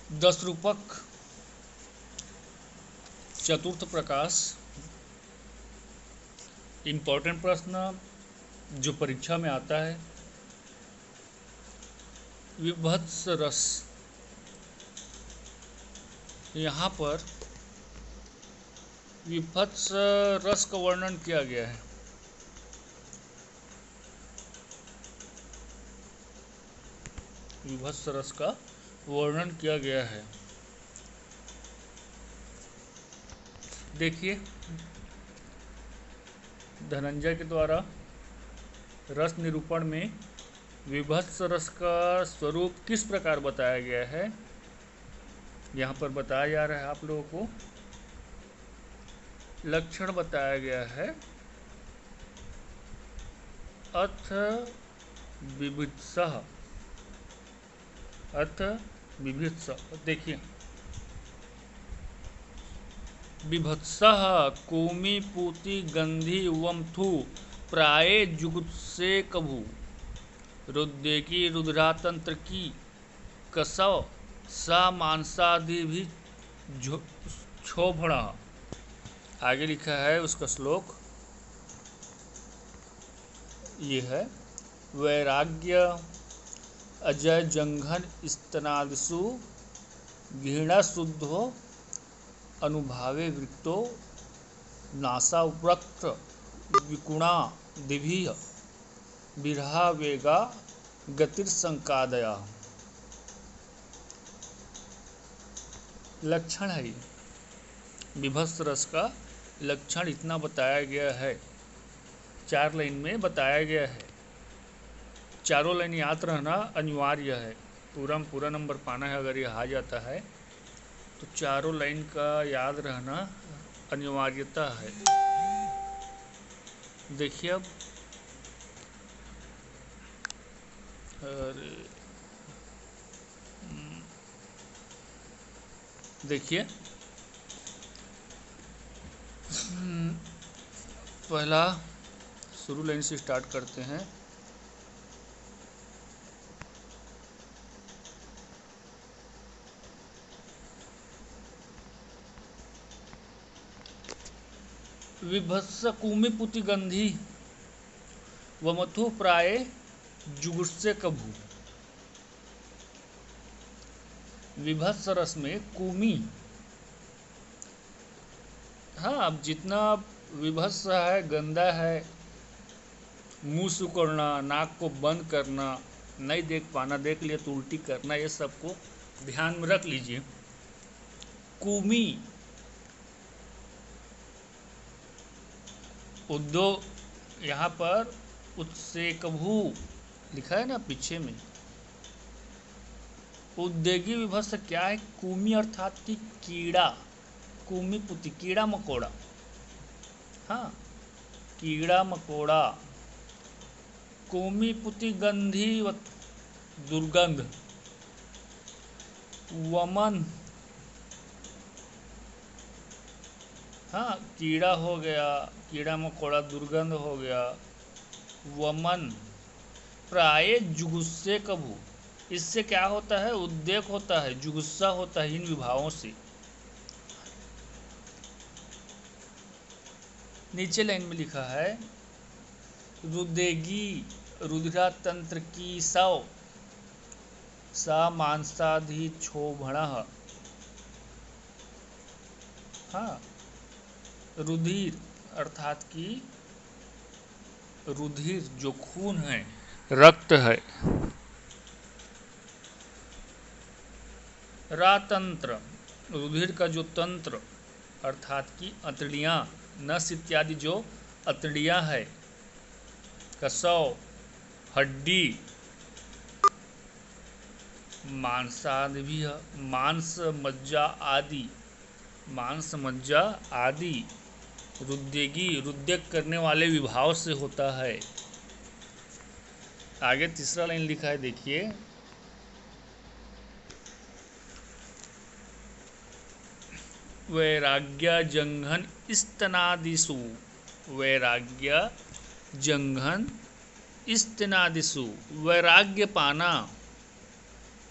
10 रूपक चतुर्थ प्रकाश। इम्पोर्टेंट प्रश्न जो परीक्षा में आता है। विभत्स रस, यहाँ पर विभत्स रस का वर्णन किया गया है। विभत्स रस का वर्णन किया गया है। देखिए, धनंजय के द्वारा रस निरूपण में विभत्स रस का स्वरूप किस प्रकार बताया गया है, यहाँ पर बताया जा रहा है आप लोगों को। लक्षण बताया गया है। अथ विभित्सः, अथ विभित्स। देखिए, विभत्सः कूमीपूति गंधी वमथु प्राये जुगुत्से कभू रुद्रेकी रुद्रातंत्र की कसव सा मांसादि भी क्षोभण। आगे लिखा है उसका श्लोक, ये है। वैराग्य अजय जंघन स्तनादिषु घृणा शुद्धो अनुभावे वृत्तो नासावृक्त विकुणा दिभि विरहा वेगा गतिर्संकादया। लक्षण है, विभत्स रस का लक्षण इतना बताया गया है, 4 लाइन में बताया गया है। चारों लाइन याद रहना अनिवार्य है। पूरा नंबर पाना है अगर यह आ जाता है तो चारों लाइन का याद रहना अनिवार्यता है। देखिए अब, देखिए पहला शुरू लाइन से स्टार्ट करते हैं। विभत्स कूमीपुति गंधी वमथु प्राये जुगुत्से कभू। विभत्स रस में कूमी, हाँ, अब जितना विभत्स है, गंदा है, मुंह सुकड़ना, नाक को बंद करना, नहीं देख पाना, देख लिया तो उल्टी करना, ये सबको ध्यान में रख लीजिए। कूमी उद्योग, यहाँ पर उत्सेकभू लिखा है ना पीछे में। उद्योगी विभत्स क्या है? कूमी अर्थात कि कीड़ा, कूमी पुति कीड़ा मकोड़ा, हाँ, कीड़ा मकोड़ा। कूमी पुति गंधी दुर्गंध, वमन, हाँ, कीड़ा हो गया, कीड़ा मकोड़ा, दुर्गंध हो गया। वमन प्राय जुगुस्से कभू, इससे क्या होता है? उद्वेग होता है, जुगुस्सा होता है इन विभावों से। नीचे लाइन में लिखा है रुदेगी रुधिरा तंत्र की सव सा मांसाधि क्षोभण। हाँ, रुधिर अर्थात कि रुधिर जो खून है, रक्त है। रातंत्र रुधिर का जो तंत्र अर्थात कि अतड़ियाँ, नस इत्यादि जो अतड़ियाँ है। कसव हड्डी, मांसादि भी, मांस मज्जा आदि, मांस मज्जा आदि रुद्वेगी, रुद्वेग करने वाले विभाव से होता है। आगे तीसरा लाइन लिखा है, देखिए। वैराग्य जंघन स्तनादिषु, वैराग्य जंघन स्तनादिषु, वैराग्य पाना,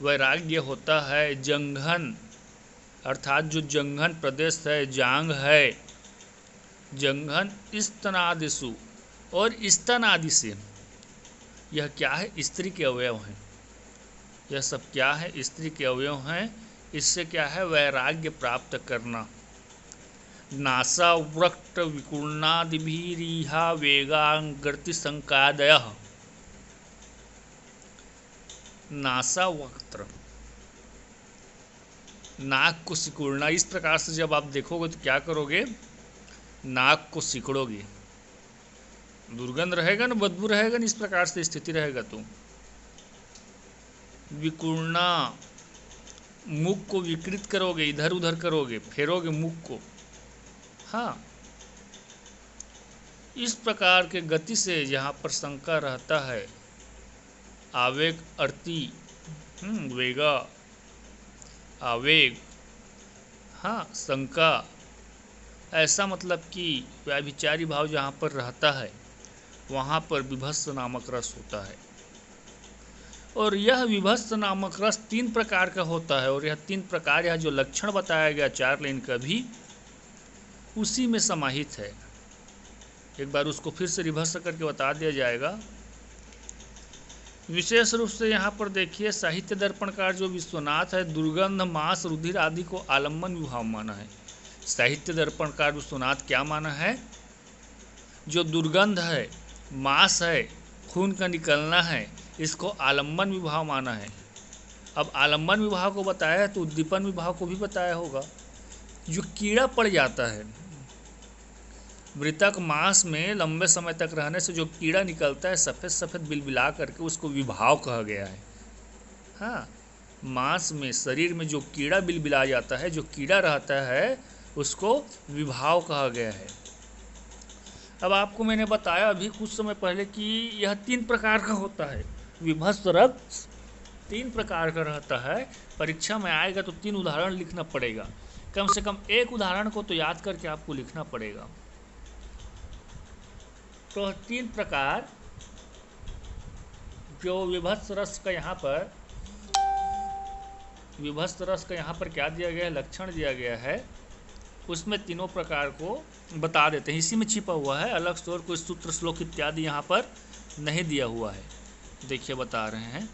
वैराग्य होता है जंघन, अर्थात जो जंघन प्रदेश है, जांग है, जंघन स्तनादिषु, और स्तन आदि से, यह क्या है? स्त्री के अवयव हैं। यह सब क्या है? स्त्री के अवयव हैं। इससे क्या है? वैराग्य प्राप्त करना। नासावृक्त विकुर्णादिभिरीहा वेगांगर्ति संकादयः। नासावक्त्र, नाक को सिकुड़ना। इस प्रकार से जब आप देखोगे तो क्या करोगे? नाक को सिकुड़ोगे, दुर्गंध रहेगा ना, बदबू रहेगा ना, इस प्रकार से स्थिति रहेगा तो। विकुर्णा, मुख को विकृत करोगे, इधर उधर करोगे, फेरोगे मुख को। हाँ, इस प्रकार के गति से यहाँ पर शंका रहता है। आवेग अर्ति, वेगा, आवेग, हाँ, शंका, ऐसा मतलब कि व्याभिचारी भाव जहाँ पर रहता है वहाँ पर विभत्स नामक रस होता है। और यह विभत्स नामक रस 3 प्रकार का होता है, और यह 3 प्रकार, यह जो लक्षण बताया गया 4 लाइन का भी उसी में समाहित है। एक बार उसको फिर से रिवर्स करके बता दिया जाएगा। विशेष रूप से यहाँ पर देखिए, साहित्य दर्पणकार जो विश्वनाथ है, दुर्गंध, मांस, रुधिर आदि को आलम्बन विभाव माना है। साहित्य दर्पणकार विश्वनाथ क्या माना है? जो दुर्गंध है, मांस है, खून का निकलना है, इसको आलम्बन विभाव माना है। अब आलम्बन विभाव को बताया है तो उद्दीपन विभाव को भी बताया होगा। जो कीड़ा पड़ जाता है मृतक मांस में लंबे समय तक रहने से जो कीड़ा निकलता है सफ़ेद सफ़ेद बिलबिला करके, उसको विभाव कहा गया है। हाँ, मांस में, शरीर में जो कीड़ा बिलबिला जाता है, जो कीड़ा रहता है, उसको विभाव कहा गया है। अब आपको मैंने बताया अभी कुछ समय पहले कि यह 3 प्रकार का होता है। विभत्स रस 3 प्रकार का रहता है। परीक्षा में आएगा तो 3 उदाहरण लिखना पड़ेगा, कम से कम एक उदाहरण को तो याद करके आपको लिखना पड़ेगा। तो 3 प्रकार जो विभत्स रस का यहाँ पर, विभत्स रस का यहाँ पर क्या दिया गया है? लक्षण दिया गया है। उसमें तीनों प्रकार को बता देते हैं, इसी में छिपा हुआ है। अलग से और कोई सूत्र श्लोक इत्यादि यहाँ पर नहीं दिया हुआ है। देखिए बता रहे हैं,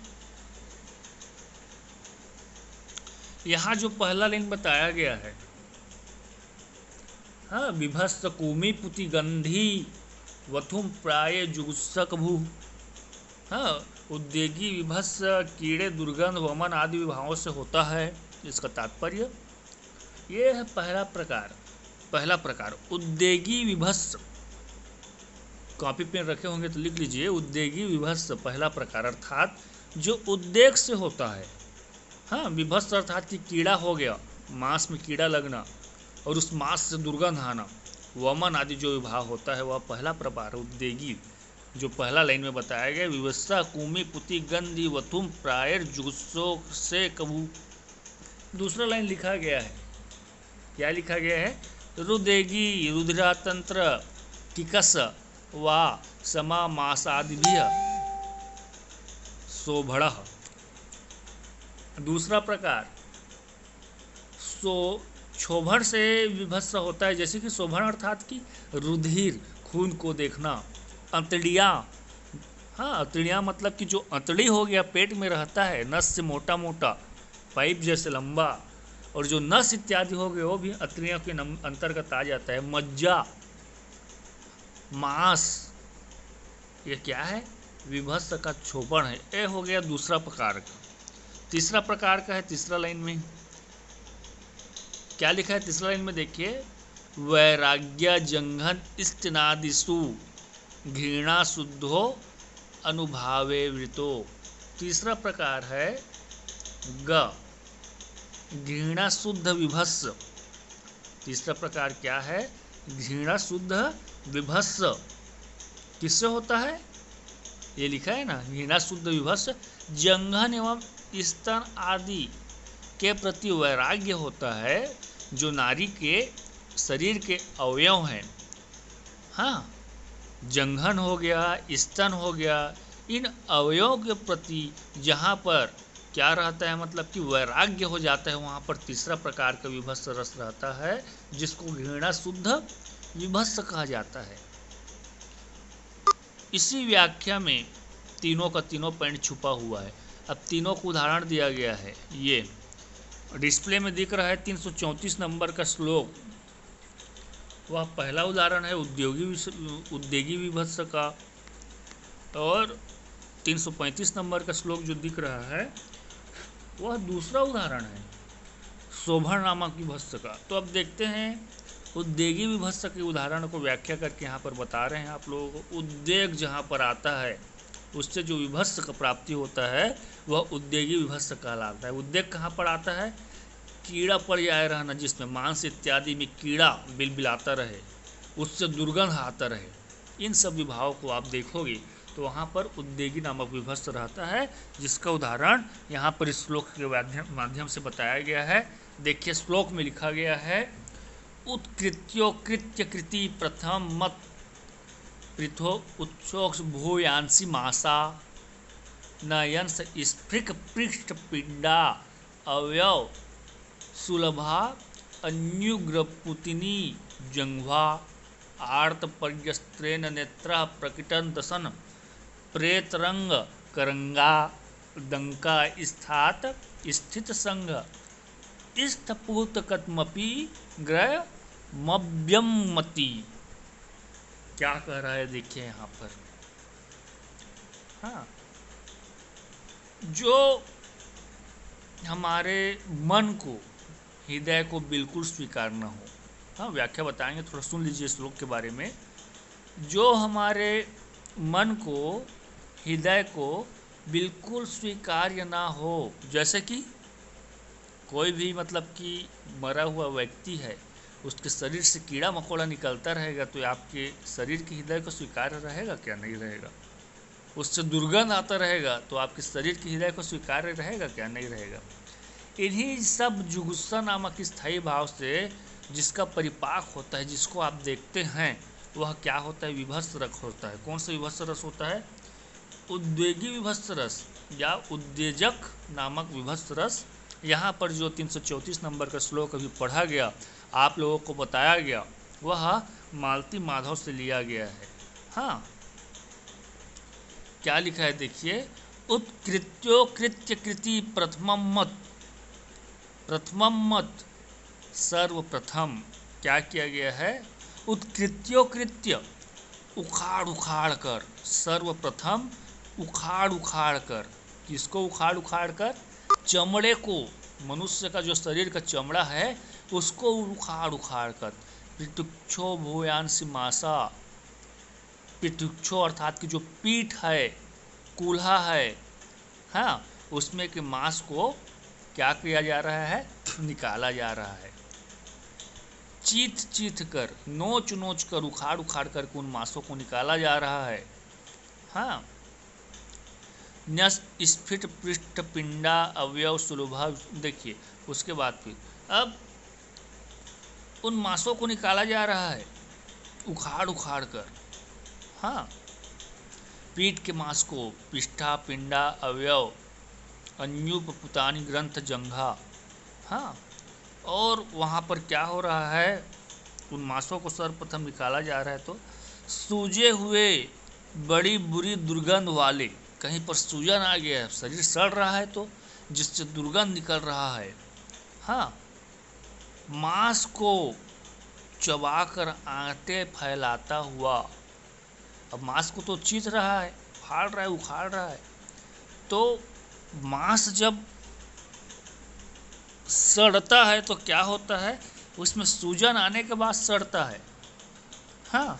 यहाँ जो पहला लाइन बताया गया है, हाँ, विभत्स कूमी पुति गंधी वथुम प्राय जुगुत्सक भू। हाँ, उद्वेगी विभत्स कीड़े, दुर्गंध, वमन आदि विभावों से होता है। इसका तात्पर्य ये है। पहला प्रकार उद्वेगी विभत्स। कॉपी पेन रखे होंगे तो लिख लीजिए, उद्वेगी विभत्स पहला प्रकार, अर्थात जो उद्वेग से होता है। हाँ, विभत्स अर्थात कि कीड़ा हो गया, मांस में कीड़ा लगना और उस मांस से दुर्गंध आना, वमन आदि जो विभाव होता है, वह पहला प्रकार उद्वेगी, जो पहला लाइन में बताया गया। विवस्सा कूमी पुति गंधी वथुम प्रायर जुगुत्सो से कबू। दूसरा लाइन लिखा गया है, क्या लिखा गया है? रुदेगी रुधिरातंत्र किकस वा समा मासादिभ्य शोभड़। दूसरा प्रकार क्षोभण से विभत्स होता है, जैसे कि शोभण अर्थात कि रुधिर, खून को देखना। अंतड़ियाँ, हाँ, अंतड़ियाँ मतलब कि जो अंतड़ी हो गया पेट में रहता है, नस से मोटा मोटा, पाइप जैसे लंबा, और जो नस इत्यादि हो गए वो भी अंतड़ियों के अंतर्गत आ जाता है। मज्जा, मांस, ये क्या है? विभत्स का क्षोभण है। ये हो गया दूसरा प्रकार का। तीसरा प्रकार का है तीसरा लाइन में, क्या लिखा है तीसरा लाइन में? देखिए, वैराग्य जंघन स्तनादिषु घृणा शुद्धो अनुभावे वृतो। तीसरा प्रकार है ग, घृणा शुद्ध विभत्स। तीसरा प्रकार क्या है? घृणा शुद्ध विभत्स। किससे होता है? ये लिखा है ना, घृणा शुद्ध विभत्स जंघन एवं स्तन आदि के प्रति वैराग्य होता है। जो नारी के शरीर के अवयव हैं, हाँ, जंघन हो गया, स्तन हो गया, इन अवयवों के प्रति जहाँ पर क्या रहता है, मतलब कि वैराग्य हो जाता है। वहाँ पर तीसरा प्रकार का विभत्स रस रहता है जिसको घृणा शुद्ध विभत्स कहा जाता है। इसी व्याख्या में तीनों का तीनों पॉइंट छुपा हुआ है। अब तीनों को उदाहरण दिया गया है, ये डिस्प्ले में दिख रहा है 334 नंबर का श्लोक। वह पहला उदाहरण है उद्योगी विभत्स का, और 335 नंबर का श्लोक जो दिख रहा है वह दूसरा उदाहरण है शोभन नामक विभत्स का। तो अब देखते हैं उद्योगी विभत्स के उदाहरण को व्याख्या करके यहाँ पर बता रहे हैं आप लोगों को। उद्वेग जहाँ पर आता है उससे जो विभत्स का प्राप्ति होता है वह उद्योगी विभत्स कहलाता है। उद्वेग कहाँ पर आता है, कीड़ा पड़ जाए रहना, जिसमें मांस इत्यादि में कीड़ा बिलबिलाता रहे, उससे दुर्गंध आता रहे, इन सब विभागों को आप देखोगे तो वहाँ पर उद्वेगी नामक विभत्स रहता है, जिसका उदाहरण यहाँ पर इस श्लोक के माध्यम से बताया गया है। देखिए श्लोक में लिखा गया है, उत्कृत्योकृत्य कृति प्रथम मत पृथो उत्सोक्ष भूयांसी मासा नयंस स्फृक पृष्ठ पिंडा अवयव सुलभा अन्युग्रपुतिनी जंघ्वा आर्तपर्यस्त्रेण नेत्रा प्रकटन दसन प्रेतरंग करंगा डंका स्थात स्थित संग स्थपूतकत्मपि ग्रह मव्यमति। क्या कह रहा है देखिए यहाँ पर, हाँ, जो हमारे मन को हृदय को बिल्कुल स्वीकार न हो, हाँ व्याख्या बताएंगे, थोड़ा सुन लीजिए श्लोक के बारे में। जो हमारे मन को हृदय को बिल्कुल स्वीकार्य ना हो, जैसे कि कोई भी मतलब कि मरा हुआ व्यक्ति है, उसके शरीर से कीड़ा मकोड़ा निकलता रहेगा तो आपके शरीर के हृदय को स्वीकार्य रहेगा क्या, नहीं रहेगा। उससे दुर्गंध आता रहेगा तो आपके शरीर के हृदय को स्वीकार्य रहेगा क्या, नहीं रहेगा। इन्हीं सब जुगुस्सा नामक स्थायी भाव से जिसका परिपाक होता है, जिसको आप देखते हैं, वह क्या होता है, विभत्स रस होता है। कौन सा विभत्स रस होता है, उद्वेगी विभत्स रस या उद्वेजक नामक विभत्स रस। यहाँ पर जो 334 नंबर का श्लोक अभी पढ़ा गया, आप लोगों को बताया गया, वह मालती माधव से लिया गया है। हाँ, क्या लिखा है देखिए, उत्कृत्योकृत्य कृति प्रथमम मत सर्वप्रथम। क्या किया गया है, उत्कृत्योकृत्य उखाड़ कर, सर्वप्रथम उखाड़ कर, किसको उखाड़ कर, चमड़े को, मनुष्य का जो शरीर का चमड़ा है उसको उखाड़ कर, पृथुक्षो भूयांसी मासा, पृथुक्षो अर्थात की जो पीठ है, कूल्हा है, हाँ, उसमें के मांस को क्या किया जा रहा है, निकाला जा रहा है। चीथ कर, नोच कर, उखाड़ कर उन मांसों को निकाला जा रहा है। हाँ, न्यस स्फिट पृष्ठ पिंडा अवयव सुलभा। देखिए उसके बाद फिर अब उन मांसों को निकाला जा रहा है उखाड़ कर। हाँ, पीठ के मांस को, पिष्ठा पिंडा अवयव अन्युप पुतानी ग्रंथ जंघा। हाँ, और वहाँ पर क्या हो रहा है, उन मांसों को सर्वप्रथम निकाला जा रहा है तो सूजे हुए बड़ी बुरी दुर्गंध वाले, कहीं पर सूजन आ गया है, शरीर सड़ रहा है तो जिससे दुर्गंध निकल रहा है। हाँ, मांस को चबाकर आंटे फैलाता हुआ, अब मांस को तो चीथ रहा है, फाड़ रहा है, उखाड़ रहा है, तो मांस जब सड़ता है तो क्या होता है, उसमें सूजन आने के बाद सड़ता है। हाँ,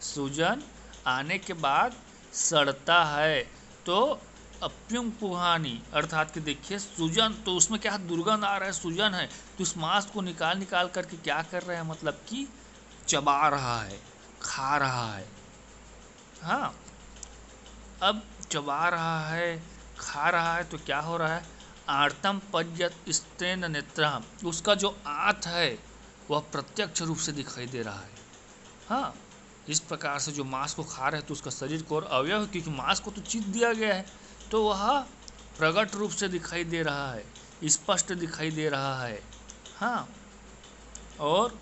सूजन आने के बाद सड़ता है तो अप्युम पुहानी, अर्थात कि देखिए सूजन, तो उसमें क्या दुर्गंध आ रहा है, सूजन है, तो उस मांस को निकाल करके क्या कर रहे हैं, मतलब कि चबा रहा है, खा रहा है। हाँ, अब चबा रहा है, खा रहा है तो क्या हो रहा है, आर्तम पद्यत स्तेन नेत्रम, उसका जो आंत है वह प्रत्यक्ष रूप से दिखाई दे रहा है। हाँ, इस प्रकार से जो मांस को खा रहे हैं तो उसका शरीर को और अवयव, क्योंकि मांस को तो चीर दिया गया है तो वह प्रकट रूप से दिखाई दे रहा है, स्पष्ट दिखाई दे रहा है। हाँ, और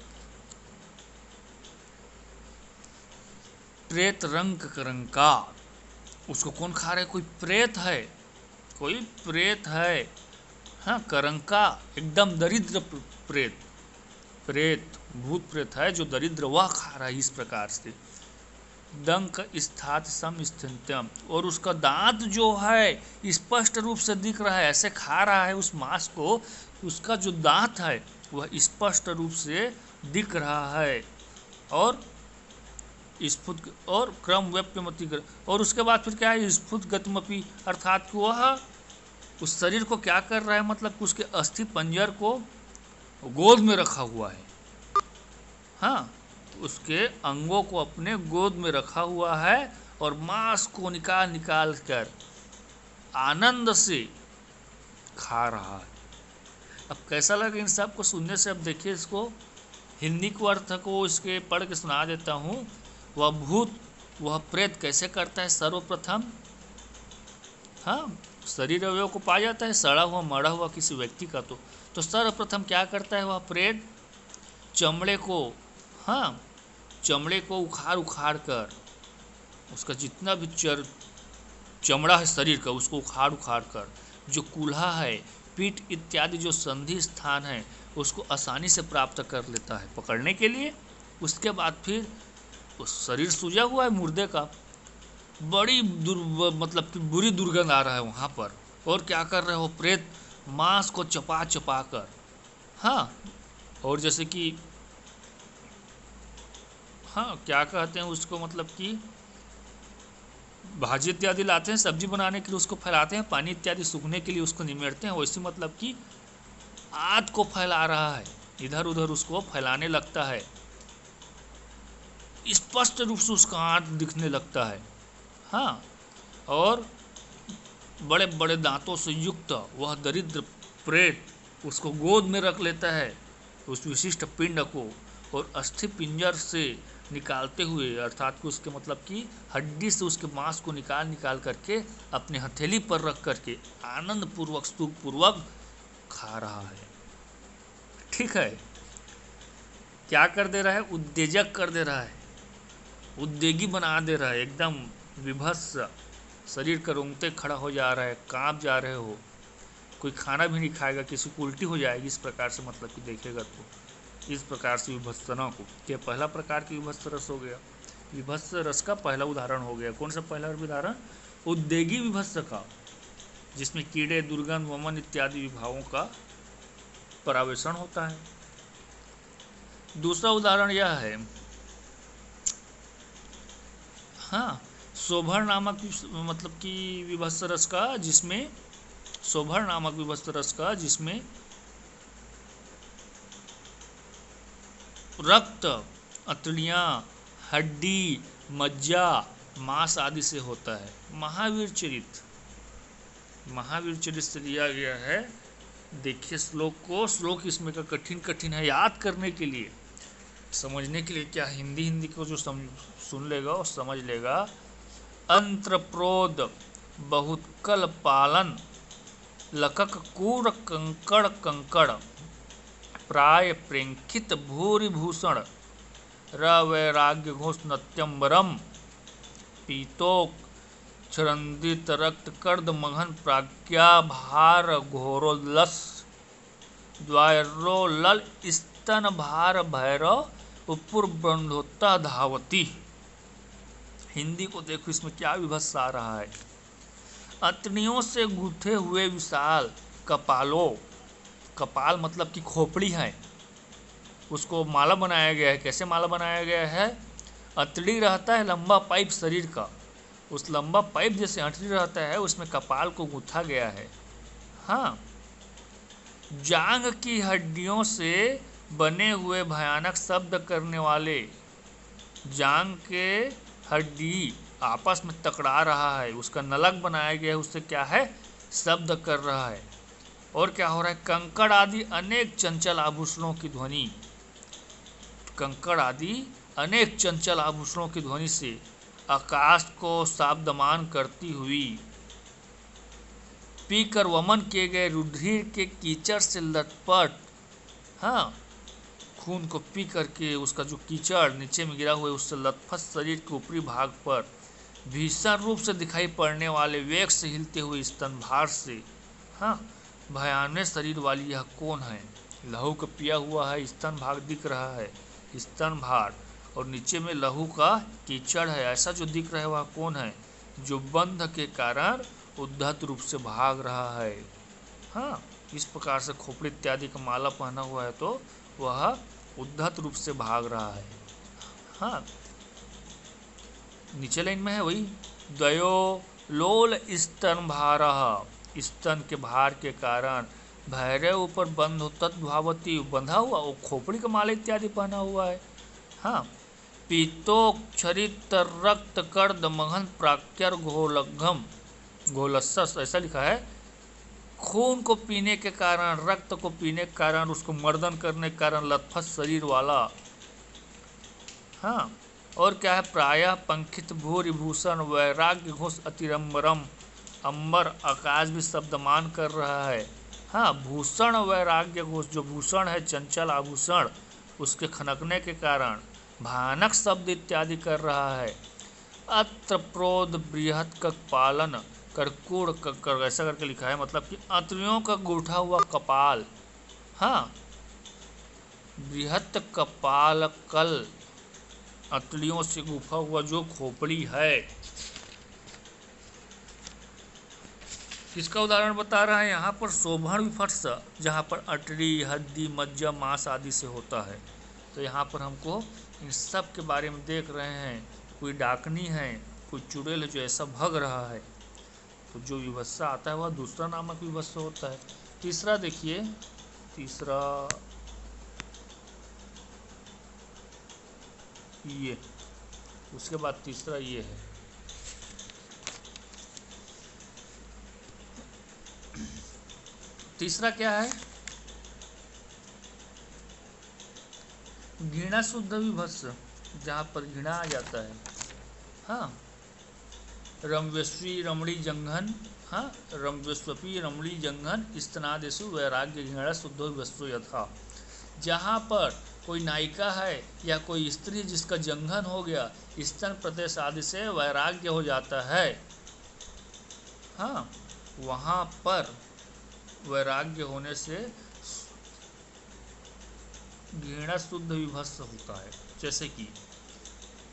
प्रेत रंग करंका, उसको कौन खा रहा है? कोई प्रेत है, कोई प्रेत है। हाँ, करंका एकदम दरिद्र प्रेत, प्रेत भूत प्रेत है जो दरिद्र, वह खा रहा है इस प्रकार से। दंक स्थात सम स्थित्यम, और उसका दांत जो है स्पष्ट रूप से दिख रहा है, ऐसे खा रहा है उस मांस को, उसका जो दांत है वह स्पष्ट रूप से दिख रहा है। और स्फुट और क्रम व्यप्यमति, और उसके बाद फिर क्या है? स्फुट गतिमपि, अर्थात कि वह उस शरीर को क्या कर रहा है? मतलब उसके अस्थि पंजर को गोद में रखा हुआ है। हाँ, उसके अंगों को अपने गोद में रखा हुआ है और मांस को निकाल निकाल कर आनंद से खा रहा है। अब कैसा लगा इन सब को सुनने से? अब देखिए इसको हिंदी को अर्थ को इसके पढ़ के सुना देता हूँ। वह भूत, वह प्रेत कैसे करता है? सर्वप्रथम, हाँ, शरीर अवयव को पा जाता है सड़ा हुआ मरा हुआ किसी व्यक्ति का, तो सर्वप्रथम क्या करता है वह प्रेत? चमड़े को, हाँ, चमड़े को उखाड़ उखाड़ कर, उसका जितना भी चमड़ा है शरीर का, उसको उखाड़ उखाड़ कर, जो कूल्हा है, पीठ इत्यादि जो संधि स्थान है, उसको आसानी से प्राप्त कर लेता है पकड़ने के लिए। उसके बाद फिर उस शरीर सूजा हुआ है मुर्दे का, बड़ी मतलब कि बुरी दुर्गंध आ रहा है वहाँ पर, और क्या कर रहे हो? प्रेत मांस को चपा चपा कर, हाँ, और जैसे कि, हाँ, क्या कहते हैं उसको, मतलब कि भाजी इत्यादि लाते हैं सब्जी बनाने के लिए, उसको फैलाते हैं, पानी इत्यादि सूखने के लिए उसको निमेरते हैं, वैसे मतलब कि आग को फैला रहा है, इधर उधर उसको फैलाने लगता है, स्पष्ट रूप से उसका आंत दिखने लगता है। हाँ, और बड़े बड़े दांतों से युक्त वह दरिद्र प्रेत उसको गोद में रख लेता है, उस विशिष्ट पिंड को, और अस्थि पिंजर से निकालते हुए, अर्थात कि उसके मतलब कि हड्डी से उसके मांस को निकाल निकाल करके अपने हथेली पर रख करके आनंद पूर्वक सुख पूर्वक खा रहा है। ठीक है, क्या कर दे रहा है? उत्तेजक कर दे रहा है, उद्वेगी बना दे रहा है, एकदम विभत्स, शरीर का रोंगटे खड़ा हो जा रहा है, कांप जा रहे हो, कोई खाना भी नहीं खाएगा, किसी को उल्टी हो जाएगी, इस प्रकार से मतलब कि देखेगा तो इस प्रकार से विभत्सना को, यह पहला प्रकार की विभत्स रस हो गया। विभत्स रस का पहला उदाहरण हो गया। कौन सा पहला उदाहरण? उद्वेगी विभत्स का, जिसमें कीड़े, दुर्गंध, वमन इत्यादि विभागों का परावेशन होता है। दूसरा उदाहरण यह है, हाँ, शोभर नामक मतलब कि विभत्स रस का, जिसमें शोभर नामक विभत्स रस का, जिसमें रक्त, अतड़ियाँ, हड्डी, मज्जा, मांस आदि से होता है। महावीर चरित, महावीर चरित से लिया गया है। देखिए श्लोक को, श्लोक इसमें का कठिन कठिन है याद करने के लिए, समझने के लिए। क्या हिंदी को जो सुन लेगा और समझ लेगा। अंत्रप्रोद बहुत कल पालन, लकक कूर कंकड़ कंकड़, प्राय प्रेंखित भूरिभूषण, रवैराग्य घोष नत्यम्बरम, पीतोक छरंदित रक्त कर्द मघन प्राज्ञा भार घोरोलस, द्वारोलल स्तन भार भैरव उपुर ब्रह्मोत्ता धावती। हिंदी को देखो, इसमें क्या विभत्स आ रहा है। अतनियों से गूथे हुए विशाल कपालों, कपाल मतलब कि खोपड़ी है, उसको माला बनाया गया है। कैसे माला बनाया गया है? अतड़ी रहता है लंबा पाइप शरीर का, उस लंबा पाइप जैसे अतड़ी रहता है, उसमें कपाल को गूथा गया है। हाँ, जांग की हड्डियों से बने हुए भयानक शब्द करने वाले, जांग के हड्डी आपस में टकरा रहा है, उसका नलक बनाया गया है, उससे क्या है? शब्द कर रहा है। और क्या हो रहा है? कंकड़ आदि अनेक चंचल आभूषणों की ध्वनि, कंकड़ आदि अनेक चंचल आभूषणों की ध्वनि से आकाश को शाब्दमान करती हुई, पीकर वमन किए गए रुधिर के कीचड़ से लटपट, हाँ, खून को पी करके उसका जो कीचड़ नीचे में गिरा हुआ है उससे लथपथ शरीर के ऊपरी भाग पर भीषण रूप से दिखाई पड़ने वाले वेग से हिलते हुए स्तनभार से, हाँ, भयानक शरीर वाली यह कौन है? लहू का पिया हुआ है, स्तन भाग दिख रहा है, स्तन भार, और नीचे में लहू का कीचड़ है। ऐसा जो दिख रहा है वह कौन है? जो बंध के कारण उद्धत रूप से भाग रहा है। हाँ, इस प्रकार से खोपड़ी इत्यादि का माला पहना हुआ है तो वह उद्धत रूप से भाग रहा है। हाँ, नीचे लाइन में है वही, द्वयो लोल स्तन भारः, स्तन के भार के कारण भैरव ऊपर बंध तद्भावती, बंधा हुआ, वो खोपड़ी का माला इत्यादि पहना हुआ है। हाँ, पीतोक्षरित रक्त कर्द मघन प्राक्यर घोलघम, घोलस्स ऐसा लिखा है। खून को पीने के कारण, रक्त को पीने के कारण, उसको मर्दन करने के कारण लथपथ शरीर वाला। हाँ, और क्या है? प्रायः पंखित भूरि भूषण वैराग्य घोष अतिरम्बरम, अंबर आकाश भी शब्दमान कर रहा है। हाँ, भूषण वैराग्य घोष, जो भूषण है चंचल आभूषण, उसके खनकने के कारण भयानक शब्द इत्यादि कर रहा है। अत्र प्रोद बृहत का पालन कर्कूड़ कर, ऐसा करके लिखा है, मतलब कि अंतरियों का गूठा हुआ कपाल। हाँ, बृहत कपाल कल, अंतड़ियों से गुफा हुआ जो खोपड़ी है। किसका उदाहरण बता रहा है यहाँ पर? शोभन विफर्स, जहाँ पर अटरी, हड्डी, मज्जा, मांस आदि से होता है। तो यहाँ पर हमको इन सब के बारे में देख रहे हैं। कोई डाकनी है, कोई चुड़ैल है जो ऐसा भग रहा है, तो जो विभत्सा आता है वह दूसरा नामक विभत्सा होता है। तीसरा देखिए, तीसरा ये, उसके बाद तीसरा ये है, तीसरा क्या है? घृणा शुद्ध विभत्स, जहाँ पर घृणा आ जाता है। हाँ, रमवेश्वी रमणी जंघन, हाँ, रमवेश्वपी रमणी जंघन स्तनादेशु वैराग्य घृणा शुद्ध विभत्सो यथा, जहाँ पर कोई नायिका है या कोई स्त्री जिसका जंघन हो गया, स्तन प्रदेश आदि से वैराग्य हो जाता है। हाँ, वहाँ पर वैराग्य होने से घृणा शुद्ध विभत्स होता है। जैसे कि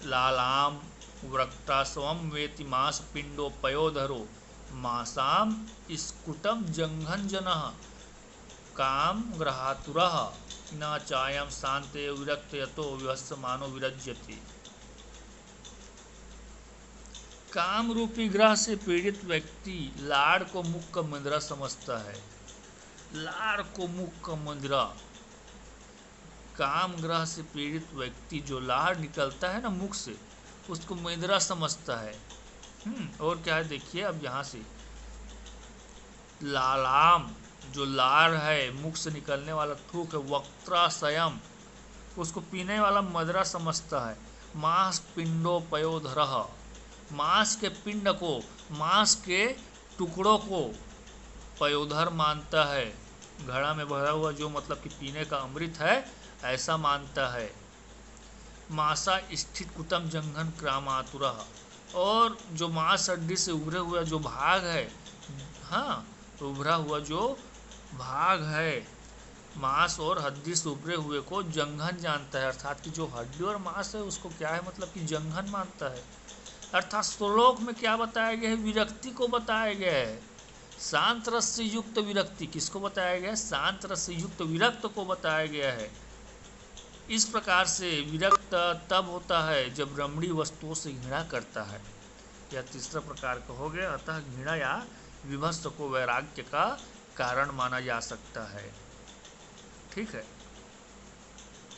लालाम वृक्तास्वम वेति मास पिंडोपयोधरो मासाम स्कुटम जंघन जनः काम ग्रहातुरः न चायम शांते विरक्त यतो विभत्स मानो विरज्यति। काम रूपी ग्रह से पीड़ित व्यक्ति लाड़ को मुख का मंदिरा समझता है। लाड़ को मुख का मंदिरा, काम ग्रह से पीड़ित व्यक्ति जो लाड़ निकलता है ना मुख से, उसको मंदिरा समझता है। और क्या है देखिए अब यहाँ से, लालाम जो लार है, मुख से निकलने वाला थूक है, वक्त्राशयम उसको पीने वाला मदरा समझता है। मांस पिंडोपयोधरः, मांस के पिंड को, मांस के टुकड़ों को पयोधर मानता है। घड़ा में भरा हुआ जो मतलब कि पीने का अमृत है ऐसा मानता है। मांसा स्थित कुतम जंघन क्रामातुरः, और जो मांस हड्डी से उभरे हुआ जो भाग है, हाँ, तो उभरा हुआ जो भाग है मांस और हड्डी से उभरे हुए को जंघन जानता है। अर्थात कि जो हड्डी और मांस है उसको क्या है, मतलब कि जंघन मानता है। अर्थात श्लोक में क्या बताया गया है? विरक्ति को बताया गया है। शांत रस से युक्त विरक्ति किसको बताया गया है? शांत रस से युक्त विरक्त को बताया गया है। इस प्रकार से विरक्त तब होता है जब रमणी वस्तुओं से घृणा करता है। यह तीसरा प्रकार का हो गया। अतः घृणा या विभत्स को वैराग्य का कारण माना जा सकता है। ठीक है,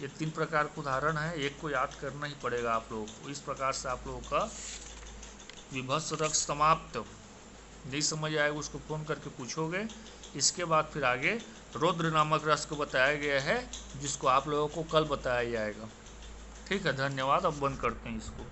ये 3 प्रकार के उदाहरण है, एक को याद करना ही पड़ेगा आप लोगों को। इस प्रकार से आप लोगों का विभत्स रस समाप्त। नहीं समझ आएगा उसको फ़ोन करके पूछोगे। इसके बाद फिर आगे रौद्र नामक रस को बताया गया है, जिसको आप लोगों को कल बताया जाएगा। ठीक है, धन्यवाद। अब बंद करते हैं इसको।